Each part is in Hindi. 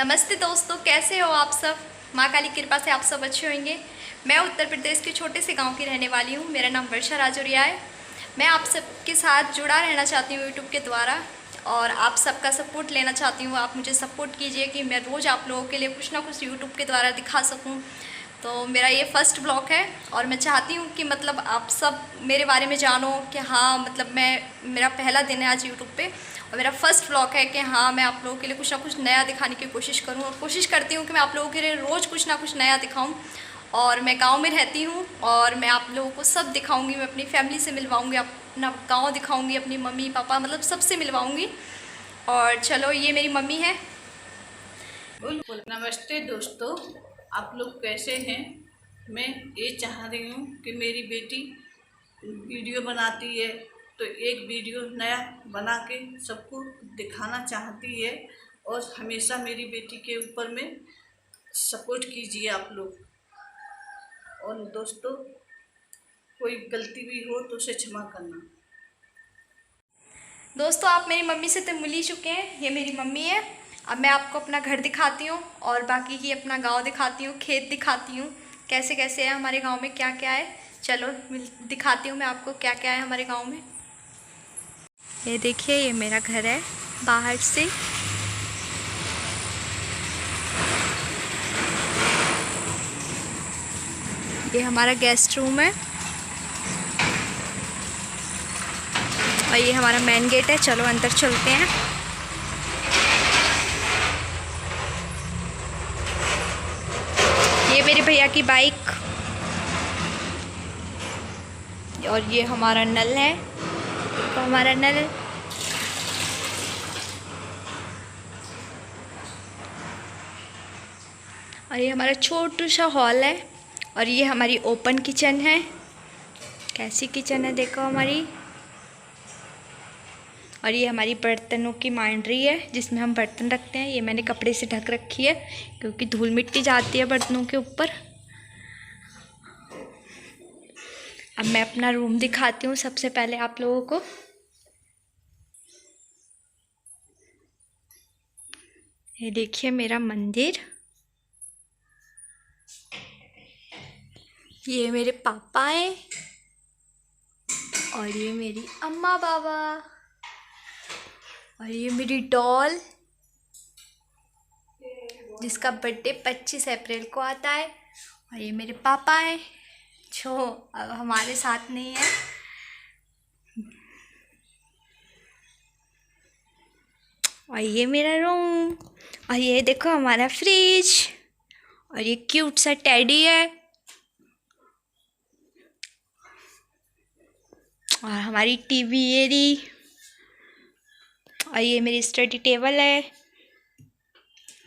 नमस्ते दोस्तों, कैसे हो आप सब। माँ काली कृपा से आप सब अच्छे होंगे। मैं उत्तर प्रदेश के छोटे से गांव की रहने वाली हूँ। मेरा नाम वर्षा राजौरिया है। मैं आप सबके साथ जुड़ा रहना चाहती हूँ यूट्यूब के द्वारा, और आप सबका सपोर्ट लेना चाहती हूँ। आप मुझे सपोर्ट कीजिए कि मैं रोज़ आप लोगों के लिए कुछ ना कुछ यूट्यूब के द्वारा दिखा सकूँ। तो मेरा ये फर्स्ट ब्लॉग है और मैं चाहती हूँ कि मतलब आप सब मेरे बारे में जानो कि हाँ, मतलब मेरा पहला दिन है आज यूट्यूब पे, और मेरा फर्स्ट ब्लॉग है कि हाँ, मैं आप लोगों के लिए कुछ ना कुछ नया दिखाने की कोशिश करूँ, और कोशिश करती हूँ कि मैं आप लोगों के लिए रोज़ कुछ ना कुछ नया दिखाऊँ। और मैं गांव में रहती हूँ और मैं आप लोगों को सब दिखाऊंगी। मैं अपनी फैमिली से मिलवाऊंगी, अपना गांव दिखाऊंगी, अपनी मम्मी पापा मतलब सबसे मिलवाऊंगी। और चलो, ये मेरी मम्मी है। बिल्कुल। नमस्ते दोस्तों, आप लोग कैसे हैं। मैं ये चाह रही हूँ कि मेरी बेटी वीडियो बनाती है तो एक वीडियो नया बना के सबको दिखाना चाहती है, और हमेशा मेरी बेटी के ऊपर में सपोर्ट कीजिए आप लोग। और दोस्तों, कोई गलती भी हो तो उसे क्षमा करना। दोस्तों, आप मेरी मम्मी से तो मिल ही चुके हैं। ये मेरी मम्मी है। अब मैं आपको अपना घर दिखाती हूँ और बाकी की अपना गांव दिखाती हूँ, खेत दिखाती हूँ, कैसे कैसे है हमारे गांव में, क्या क्या है। चलो दिखाती हूँ मैं आपको क्या क्या है हमारे गांव में। ये देखिए, ये मेरा घर है बाहर से। ये हमारा गेस्ट रूम है और ये हमारा मेन गेट है। चलो अंदर चलते हैं। ये मेरे भैया की बाइक, और ये हमारा नल है, तो हमारा नल। और ये हमारा छोटा सा हॉल है, और ये हमारी ओपन किचन है। कैसी किचन है देखो हमारी। और ये हमारी बर्तनों की मांडरी है जिसमें हम बर्तन रखते हैं। ये मैंने कपड़े से ढक रखी है क्योंकि धूल मिट्टी जाती है बर्तनों के ऊपर। अब मैं अपना रूम दिखाती हूँ सबसे पहले आप लोगों को। ये देखिए मेरा मंदिर। ये मेरे पापा हैं और ये मेरी अम्मा बाबा, और ये मेरी डॉल जिसका बर्थडे 25 अप्रैल को आता है। और ये मेरे पापा हैं जो अब हमारे साथ नहीं है। और ये मेरा रूम, और ये देखो हमारा फ्रिज, और ये क्यूट सा टेडी है, और हमारी टीवी ये रही, और ये मेरी स्टडी टेबल है,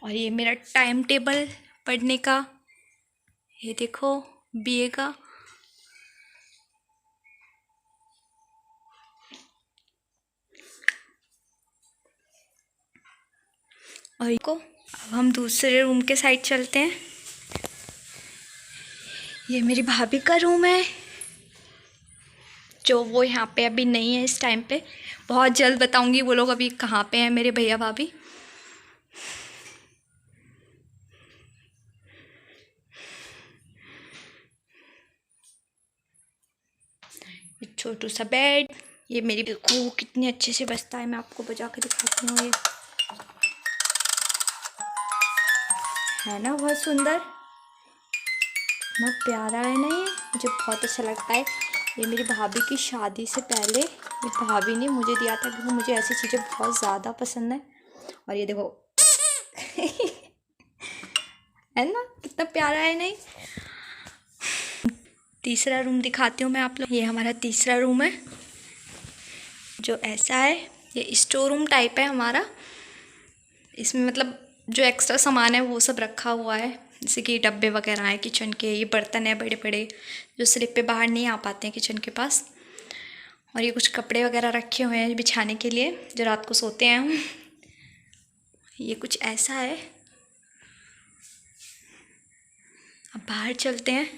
और ये मेरा टाइम टेबल पढ़ने का। ये देखो बीए का। और अब हम दूसरे रूम के साइड चलते हैं। ये मेरी भाभी का रूम है जो वो यहाँ पे अभी नहीं है इस टाइम पे। बहुत जल्द बताऊंगी वो लोग अभी कहाँ पे हैं मेरे भैया भाभी। छोटू सा बेड। ये मेरी को कितनी अच्छे से बजता है, मैं आपको बजा के दिखाती हूँ। ये है ना बहुत सुंदर, बहुत प्यारा है ना, ये मुझे बहुत अच्छा लगता है। ये मेरी भाभी की शादी से पहले मेरी भाभी ने मुझे दिया था क्योंकि मुझे ऐसी चीज़ें बहुत ज़्यादा पसंद है। और ये देखो है ना कितना प्यारा है नहीं। तीसरा रूम दिखाती हूँ मैं आप लोग। ये हमारा तीसरा रूम है जो ऐसा है। ये स्टोर रूम टाइप है हमारा। इसमें मतलब जो एक्स्ट्रा सामान है वो सब रखा हुआ है, जैसे कि डब्बे वगैरह हैं किचन के। ये बर्तन है बड़े बड़े जो स्लिप पे बाहर नहीं आ पाते हैं किचन के पास। और ये कुछ कपड़े वगैरह रखे हुए हैं बिछाने के लिए जो रात को सोते हैं हम। ये कुछ ऐसा है। अब बाहर चलते हैं,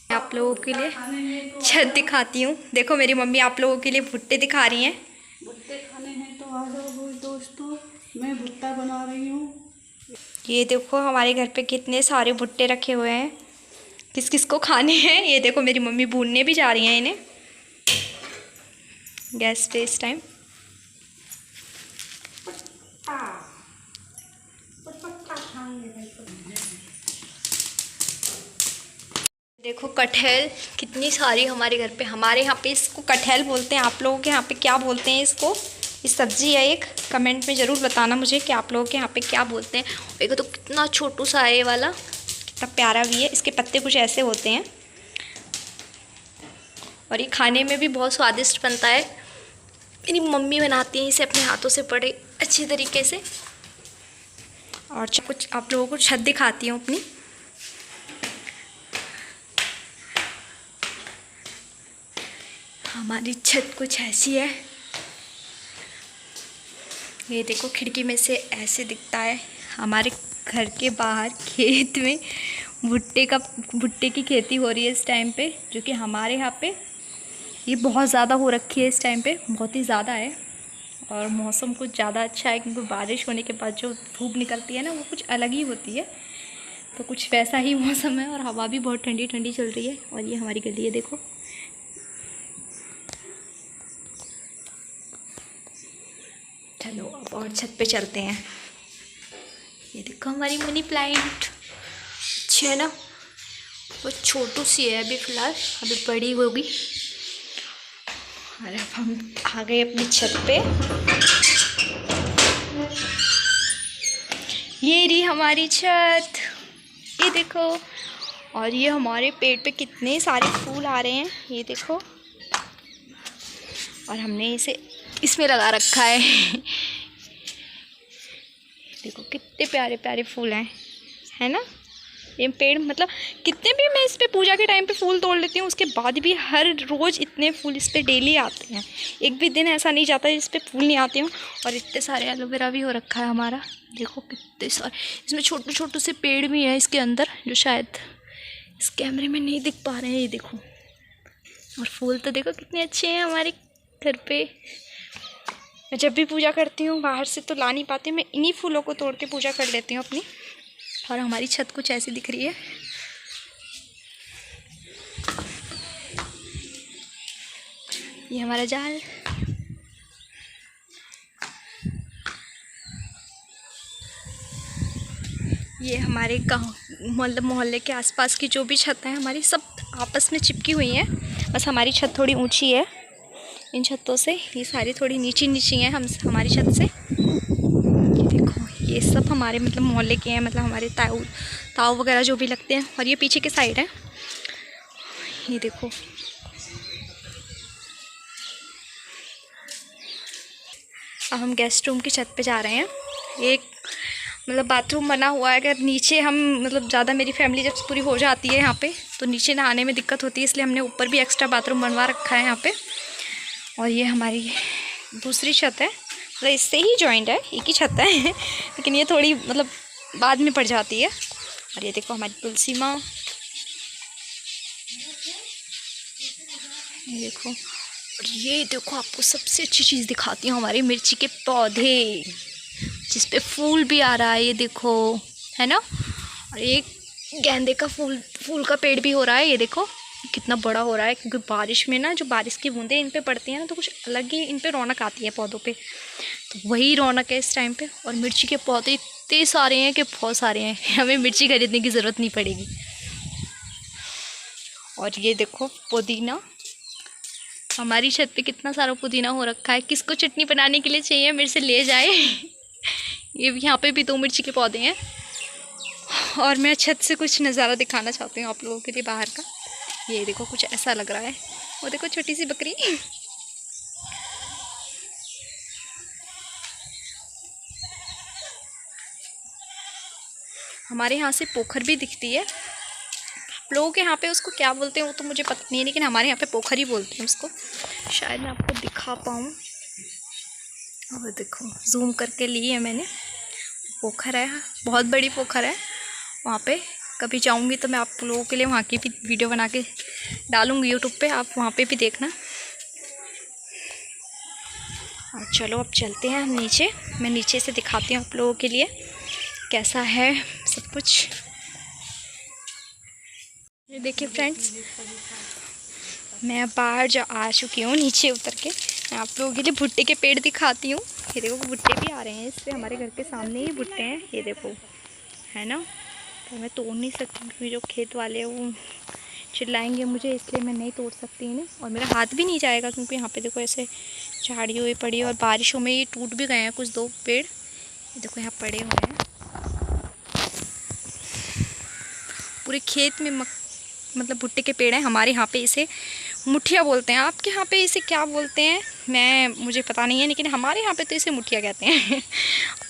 आप लोगों के लिए छत दिखाती हूँ। देखो मेरी मम्मी आप लोगों के लिए भुट्टे दिखा रही हैं। भुट्टे खाने हैं तो दोस्तों, मैं भुट्टा बना रही हूँ। ये देखो हमारे घर पे कितने सारे भुट्टे रखे हुए हैं, किस किस को खाने हैं। ये देखो मेरी मम्मी भूनने भी जा रही हैं इन्हें गैस पे इस टाइम। देखो कटहल कितनी सारी हमारे घर पे, हमारे यहाँ पे इसको कटहल बोलते हैं, आप लोगों के यहाँ पे क्या बोलते हैं इसको। इस सब्जी है एक, कमेंट में ज़रूर बताना मुझे कि आप लोगों के यहाँ पे क्या बोलते हैं। देखो तो कितना छोटू सा है ये वाला, कितना प्यारा भी है। इसके पत्ते कुछ ऐसे होते हैं और ये खाने में भी बहुत स्वादिष्ट बनता है। मेरी मम्मी बनाती हैं इसे अपने हाथों से बड़े अच्छी तरीके से। और कुछ आप लोगों को छत दिखाती हूँ अपनी। हमारी छत कुछ ऐसी है, ये देखो खिड़की में से ऐसे दिखता है। हमारे घर के बाहर खेत में भुट्टे की खेती हो रही है इस टाइम पे, जो कि हमारे यहाँ पे ये बहुत ज़्यादा हो रखी है इस टाइम पे, बहुत ही ज़्यादा है। और मौसम कुछ ज़्यादा अच्छा है क्योंकि बारिश होने के बाद जो धूप निकलती है ना वो कुछ अलग ही होती है, तो कुछ वैसा ही मौसम है। और हवा भी बहुत ठंडी ठंडी चल रही है। और ये हमारी गली है देखो। चलो अब और छत पे चलते हैं। ये देखो हमारी मनी प्लांट अच्छी है ना, वो छोटू सी है अभी फ़िलहाल, अभी बड़ी होगी। और अब हम आ गए अपनी छत पे। ये रही हमारी छत, ये देखो। और ये हमारे पेड़ पे कितने सारे फूल आ रहे हैं, ये देखो। और हमने इसे इसमें लगा रखा है। देखो कितने प्यारे प्यारे फूल हैं, है ना। ये पेड़ मतलब कितने भी मैं इस पे पूजा के टाइम पे फूल तोड़ लेती हूँ, उसके बाद भी हर रोज़ इतने फूल इस पे डेली आते हैं। एक भी दिन ऐसा नहीं जाता जिस पे फूल नहीं आते हों। और इतने सारे एलोवेरा भी हो रखा है हमारा, देखो कितने सारे। इसमें छोटे छोटे से पेड़ भी हैं इसके अंदर, जो शायद इस कैमरे में नहीं दिख पा रहे हैं, ये देखो। और फूल तो देखो कितने अच्छे हैं हमारे घर पे। मैं जब भी पूजा करती हूँ बाहर से तो ला नहीं पाती, मैं इन्हीं फूलों को तोड़ के पूजा कर लेती हूँ अपनी। और हमारी छत कुछ ऐसी दिख रही है। ये हमारा जाल, ये हमारे गांव मतलब मोहल्ले के आसपास की जो भी छत हैं हमारी, सब आपस में चिपकी हुई हैं। बस हमारी छत थोड़ी ऊंची है इन छतों से, ये सारी थोड़ी नीची नीची हैं हमारी छत से। ये देखो ये सब हमारे मतलब मोहल्ले के हैं, मतलब हमारे ताऊ वगैरह जो भी लगते हैं। और ये पीछे के साइड है, ये देखो। अब हम गेस्ट रूम की छत पे जा रहे हैं। एक मतलब बाथरूम बना हुआ है, अगर नीचे हम मतलब ज़्यादा मेरी फैमिली जब पूरी हो जाती है यहाँ पे तो नीचे नहाने में दिक्कत होती है, इसलिए हमने ऊपर भी एक्स्ट्रा बाथरूम बनवा रखा है यहाँ पे। और ये हमारी दूसरी छत है, मतलब इससे ही जॉइंट है, एक ही छत है लेकिन ये थोड़ी मतलब बाद में पड़ जाती है। और ये देखो हमारी तुलसी माँ, ये देखो। और ये देखो आपको सबसे अच्छी चीज़ दिखाती हूँ, हमारे मिर्ची के पौधे जिस पे फूल भी आ रहा है, ये देखो, है ना। और एक गेंदे का फूल का पेड़ भी हो रहा है, ये देखो कितना बड़ा हो रहा है। क्योंकि बारिश में ना जो बारिश की बूंदें इन पे पड़ती हैं ना, तो कुछ अलग ही इन पे रौनक आती है पौधों पे, तो वही रौनक है इस टाइम पे। और मिर्ची के पौधे इतने सारे हैं कि बहुत सारे हैं, हमें मिर्ची खरीदने की ज़रूरत नहीं पड़ेगी। और ये देखो पुदीना, हमारी छत पे कितना सारा पुदीना हो रखा है। किसको चटनी बनाने के लिए चाहिए मेरे से ले जाए। ये यहाँ पे भी 2 मिर्ची के पौधे हैं। और मैं छत से कुछ नज़ारा दिखाना चाहती हूँ आप लोगों के लिए बाहर का। ये देखो कुछ ऐसा लग रहा है, वो देखो छोटी सी बकरी। हमारे यहाँ से पोखर भी दिखती है, आप लोगों के यहाँ पे उसको क्या बोलते हैं वो तो मुझे पता नहीं है, लेकिन हमारे यहाँ पे पोखर ही बोलते हैं उसको। शायद मैं आपको दिखा पाऊँ, और देखो जूम करके ली है मैंने। पोखर है, बहुत बड़ी पोखर है। वहाँ पे कभी जाऊँगी तो मैं आप लोगों के लिए वहाँ की भी वीडियो बना के डालूँगी यूट्यूब पे, आप वहाँ पे भी देखना। और चलो अब चलते हैं हम नीचे। मैं नीचे से दिखाती हूँ आप लोगों के लिए कैसा है सब कुछ। ये देखिए फ्रेंड्स, मैं बाहर जा आ चुकी हूँ। नीचे उतर के मैं आप लोगों के लिए भुट्टे के पेड़ दिखाती हूँ। ये देखो भुट्टे भी आ रहे हैं इससे, हमारे घर के सामने ही भुट्टे हैं। ये देखो है ना, तो मैं तोड़ नहीं सकती क्योंकि जो खेत वाले हैं वो चिल्लाएंगे मुझे, इसलिए मैं नहीं तोड़ सकती इन्हें। और मेरा हाथ भी नहीं जाएगा क्योंकि यहाँ पे देखो ऐसे झाड़ी हुई पड़ी है और बारिशों में ये टूट भी गए हैं कुछ 2 पेड़। ये देखो यहाँ पड़े हुए हैं पूरे खेत में। मतलब भुट्टे के पेड़ हैं हमारे यहाँ पे, इसे मुठिया बोलते हैं। आपके यहाँ पे इसे क्या बोलते हैं मुझे पता नहीं है, लेकिन हमारे यहाँ पे तो इसे मुठिया कहते हैं।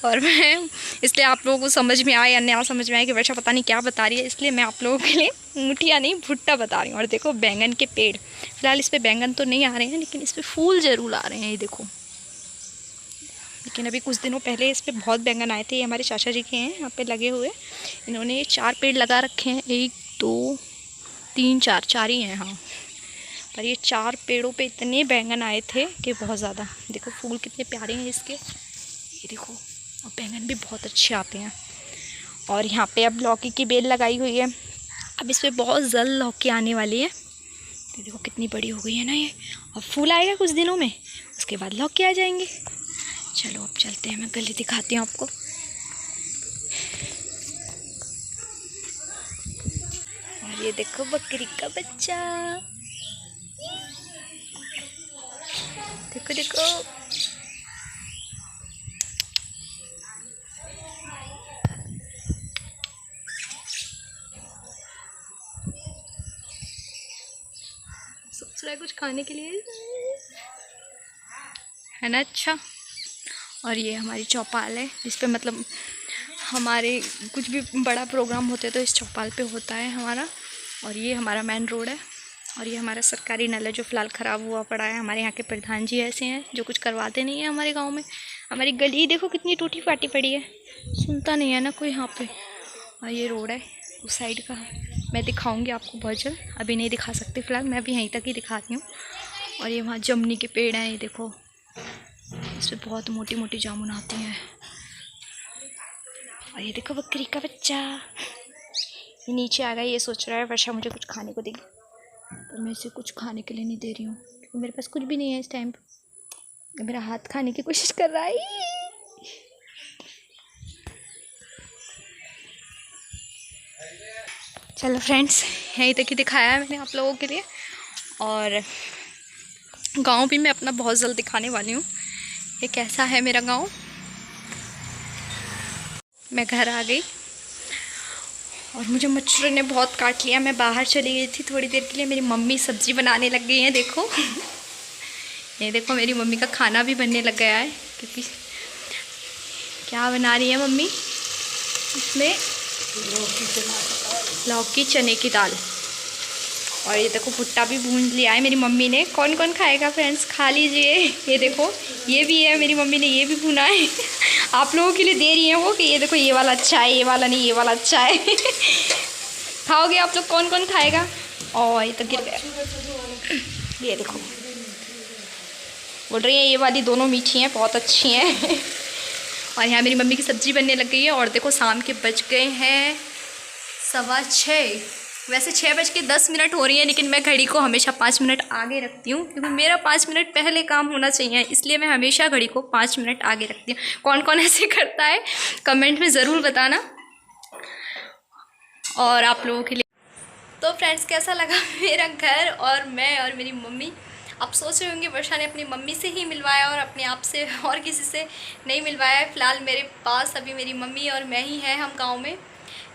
और मैं इसलिए आप लोगों को समझ में आए या ना समझ में आए कि वर्षा पता नहीं क्या बता रही है, इसलिए मैं आप लोगों के लिए मुठिया नहीं भुट्टा बता रही हूँ। और देखो बैंगन के पेड़, फिलहाल इस पर बैंगन तो नहीं आ रहे हैं लेकिन इस पर फूल ज़रूर आ रहे हैं। ये देखो, लेकिन अभी कुछ दिनों पहले इस पर बहुत बैंगन आए थे। ये हमारे चाचा जी के हैं यहाँ पे लगे हुए। इन्होंने 4 पेड़ लगा रखे हैं, 1 2 3 4 ही हैं हाँ। पर ये 4 पेड़ों पे इतने बैंगन आए थे कि बहुत ज़्यादा। देखो फूल कितने प्यारे हैं इसके, ये देखो। और बैंगन भी बहुत अच्छे आते हैं। और यहाँ पे अब लौकी की बेल लगाई हुई है, अब इस पर बहुत जल्द लौकी आने वाली है। तो देखो कितनी बड़ी हो गई है ना ये। अब फूल आएगा कुछ दिनों में, उसके बाद लौकी आ जाएंगे। चलो अब चलते हैं, मैं गली दिखाती हूँ आपको। और ये देखो बकरी का बच्चा, देखो देखो। सोच रहा है कुछ खाने के लिए है ना। अच्छा, और ये हमारी चौपाल है जिस पे मतलब हमारे कुछ भी बड़ा प्रोग्राम होते हैं तो इस चौपाल पे होता है हमारा। और ये हमारा मेन रोड है। और ये हमारा सरकारी नल है जो फ़िलहाल ख़राब हुआ पड़ा है। हमारे यहाँ के प्रधान जी ऐसे हैं जो कुछ करवाते नहीं हैं हमारे गांव में। हमारी गली देखो कितनी टूटी फाटी पड़ी है, सुनता नहीं है ना कोई यहाँ पे। और ये रोड है उस साइड का, मैं दिखाऊंगी आपको बहुत जल्द, अभी नहीं दिखा सकती फ़िलहाल, मैं अभी यहीं तक ही दिखाती हूँ। और ये वहाँ जामुनी के पेड़ हैं, ये देखो इस पर बहुत मोटी मोटी जामुन आती हैं। और ये देखो बकरी का बच्चा, ये नीचे आ गया। ये सोच रहा है वर्षा मुझे कुछ खाने को देगी, पर मैं इसे कुछ खाने के लिए नहीं दे रही हूँ क्योंकि मेरे पास कुछ भी नहीं है इस टाइम पर। मेरा हाथ खाने की कोशिश कर रहा है। चलो फ्रेंड्स, यहीं तक ही दिखाया है मैंने आप लोगों के लिए। और गांव भी मैं अपना बहुत जल्द दिखाने वाली हूँ। ये कैसा है मेरा गांव। मैं घर आ गई और मुझे मच्छर ने बहुत काट लिया। मैं बाहर चली गई थी थोड़ी देर के लिए, मेरी मम्मी सब्ज़ी बनाने लग गई है। देखो ये देखो मेरी मम्मी का खाना भी बनने लग गया है। क्योंकि क्या बना रही है मम्मी, इसमें लौकी चने की दाल। और ये देखो भुट्टा भी भून लिया है मेरी मम्मी ने। कौन कौन खाएगा फ्रेंड्स, खा लीजिए। ये देखो ये भी है, मेरी मम्मी ने ये भी भुना है। आप लोगों के लिए दे रही हैं वो कि ये देखो ये वाला अच्छा है, ये वाला नहीं, ये वाला अच्छा है। खाओगे आप लोग, कौन कौन खाएगा। और ये तो गिर गया। ये देखो बोल रही है ये वाली दोनों मीठी हैं, बहुत अच्छी हैं। और यहाँ मेरी मम्मी की सब्ज़ी बनने लग गई है। और देखो शाम के बज गए हैं 6:15। वैसे 6:10 हो रही है, लेकिन मैं घड़ी को हमेशा 5 मिनट आगे रखती हूँ क्योंकि मेरा 5 मिनट पहले काम होना चाहिए, इसलिए मैं हमेशा घड़ी को 5 मिनट आगे रखती हूँ। कौन कौन ऐसे करता है कमेंट में ज़रूर बताना। और आप लोगों के लिए तो फ्रेंड्स कैसा लगा मेरा घर और मैं और मेरी मम्मी। आप सोच रहे होंगे वर्षा ने अपनी मम्मी से ही मिलवाया और अपने आप से और किसी से नहीं मिलवाया है। फ़िलहाल मेरे पास अभी मेरी मम्मी और मैं ही हैं हम गांव में।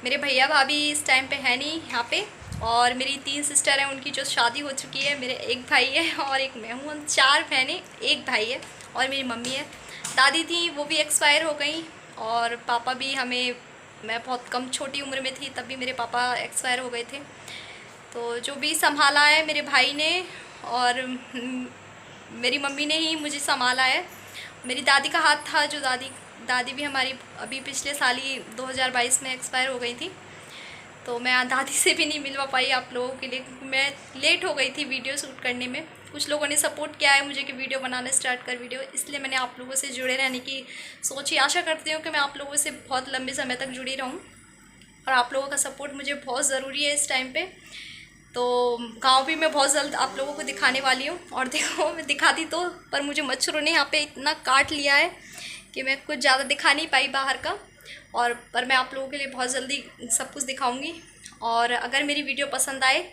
मेरे भैया भाभी इस टाइम पे है नहीं यहाँ पे। और मेरी 3 सिस्टर हैं, उनकी जो शादी हो चुकी है। मेरे एक भाई है और एक मैं हूँ, हम 4 बहनें, एक भाई है और मेरी मम्मी है। दादी थी वो भी एक्सपायर हो गई। और पापा भी मैं बहुत कम छोटी उम्र में थी तब भी मेरे पापा एक्सपायर हो गए थे। तो जो भी संभाला है मेरे भाई ने और मेरी मम्मी ने ही मुझे संभाला है। मेरी दादी का हाथ था, जो दादी भी हमारी अभी पिछले साल ही 2022 में एक्सपायर हो गई थी। तो मैं दादी से भी नहीं मिलवा पाई आप लोगों के लिए, मैं लेट हो गई थी वीडियो शूट करने में। कुछ लोगों ने सपोर्ट किया है मुझे कि वीडियो बनाना स्टार्ट कर वीडियो, इसलिए मैंने आप लोगों से जुड़े रहने की सोची। आशा करती हूँ कि मैं आप लोगों से बहुत लंबे समय तक जुड़ी रहूँ और आप लोगों का सपोर्ट मुझे बहुत ज़रूरी है इस टाइम पे। तो गांव भी मैं बहुत जल्द आप लोगों को दिखाने वाली हूँ। और देखो मैं दिखाती तो, पर मुझे मच्छरों ने यहाँ पे इतना काट लिया है कि मैं कुछ ज़्यादा दिखा नहीं पाई बाहर का। और पर मैं आप लोगों के लिए बहुत जल्दी सब कुछ दिखाऊंगी। और अगर मेरी वीडियो पसंद आए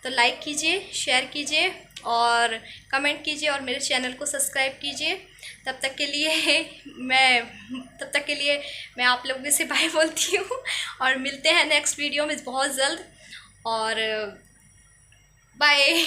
तो लाइक कीजिए, शेयर कीजिए और कमेंट कीजिए और मेरे चैनल को सब्सक्राइब कीजिए। तब तक के लिए मैं आप लोगों से बाय बोलती हूँ और मिलते हैं नेक्स्ट वीडियो में बहुत जल्द। और बाय।